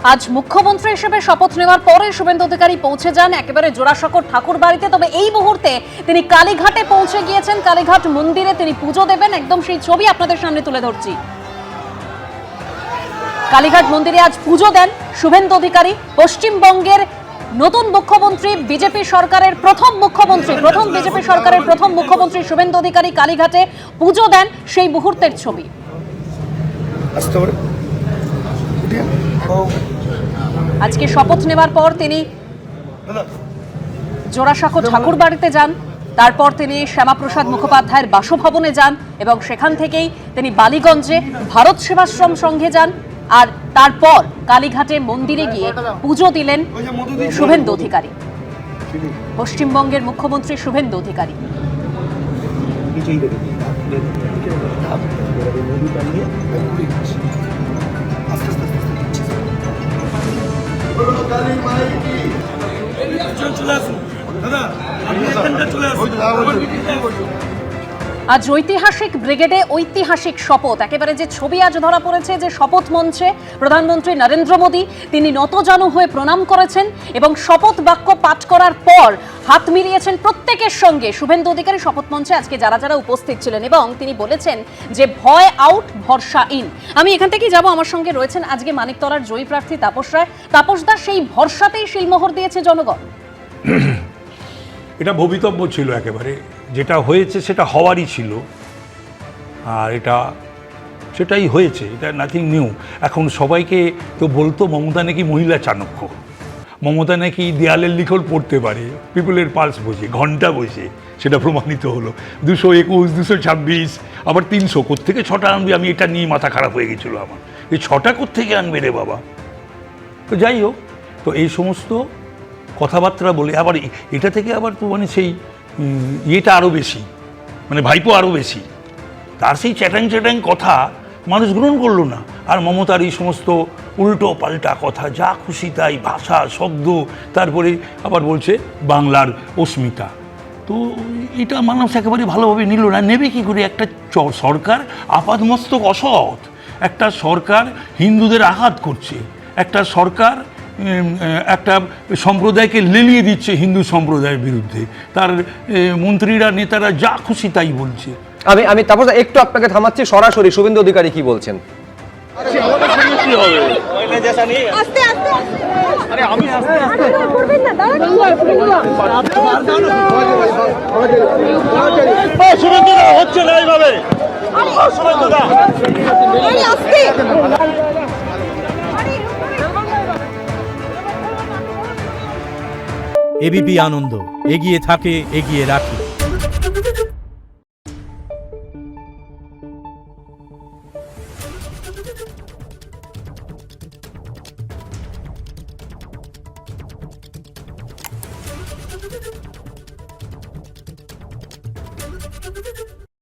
আজ মুখ্যমন্ত্রী হিসেবে শপথ নেওয়ার পরে শুভেন্দু অধিকারী পৌঁছে যান একেবারে জোড়াসাঁকোর ঠাকুর বাড়িতে। তবে এই মুহূর্তে তিনি কালীঘাটে পৌঁছে গিয়েছেন। কালীঘাট মন্দিরে তিনি পুজো দেবেন, একদম সেই ছবি আপনাদের সামনে তুলে ধরছি। কালীঘাট মন্দিরে আজ পুজো দেন শুভেন্দু অধিকারী। পশ্চিমবঙ্গের নতুন মুখ্যমন্ত্রী, বিজেপি সরকারের প্রথম বিজেপি সরকারের প্রথম মুখ্যমন্ত্রী শুভেন্দু অধিকারী কালীঘাটে পুজো দেন, সেই মুহূর্তের ছবি। আজকে শপথ নেওয়ার পর তিনি জোড়াসাঁকো ঠাকুর বাড়িতে যান, তারপর তিনি শ্যামাপ্রসাদ মুখোপাধ্যায়ের বাসভবনে যান এবং সেখান থেকেই তিনি বালিগঞ্জে ভারত সেবাশ্রম সংঘে যান। আর তারপর কালীঘাটে মন্দিরে গিয়ে পুজো দিলেন শুভেন্দু অধিকারী, পশ্চিমবঙ্গের মুখ্যমন্ত্রী শুভেন্দু অধিকারী। আজ ঐতিহাসিক ব্রিগেডে ঐতিহাসিক শপথ, একেবারে যে ছবি আজ ধরা পড়েছে, যে শপথ মঞ্চে প্রধানমন্ত্রী নরেন্দ্র মোদী তিনি নতজানু হয়ে প্রণাম করেছেন এবং শপথ বাক্য পাঠ করার পর হাত মিলিয়েছেন প্রত্যেকের সঙ্গে শুভেন্দু অধিকারী শপথ মঞ্চে আজকে যারা যারা উপস্থিত ছিলেন, এবং তিনি বলেছেন যে ভয় আউট, ভরসা ইন। আমি এখান থেকেই যাব, আমার সঙ্গে রয়েছেন আজকে মানিকতলার জয়ী প্রার্থী তাপস রায়। তাপসদা, সেই ভরসাতেই শিলমোহর দিয়েছে জনগণ। এটা ভবিতব্য ছিল, একেবারে যেটা হয়েছে সেটা হওয়ারই ছিল, আর সেটাই হয়েছে, এটা নাথিং নিউ। এখন সবাইকে তো বলতো মমতা নাকি মহিলা চাণক্য, মমতা নাকি দেয়ালের লিখন পড়তে পারে, পিপুলের পালস বোঝে, ঘন্টা বোঝে, সেটা প্রমাণিত হলো। 221, 226, আবার 300, কোত্থেকে 6টা আনবে? আমি এটা নিয়ে মাথা খারাপ হয়ে গেছিলো আমার, এই 6টা কোত্থেকে আনবে রে বাবা। তো যাই হোক, তো এই সমস্ত কথাবার্তা বলে আবার এটা থেকে আবার তো মানে সেই ইয়েটা আরও বেশি, মানে ভাইপো আরও বেশি, তার সেই চ্যাটাং কথা মানুষ গ্রহণ করলো না। আর মমতার এই সমস্ত উল্টো পাল্টা কথা, যা খুশি তাই ভাষা, শব্দ, তারপরে আবার বলছে বাংলার অস্মিতা। তো এটা মানুষ একেবারে ভালোভাবে নিল না। নেবে কি করে? একটা সরকার আপাদমস্তক অসৎ, একটা সরকার হিন্দুদের আঘাত করছে, একটা সরকার একটা সম্প্রদায়কে লেলিয়ে দিচ্ছে হিন্দু সম্প্রদায়ের বিরুদ্ধে, তার মন্ত্রীরা নেতারা যা খুশি তাই বলছে। আমি তারপর একটু আপনাকে থামাচ্ছি, সরাসরি শুভেন্দু অধিকারী কি বলছেন। হচ্ছে না এইভাবে। এবিপি আনন্দ, এগিয়ে থাকে, এগিয়ে রাখে।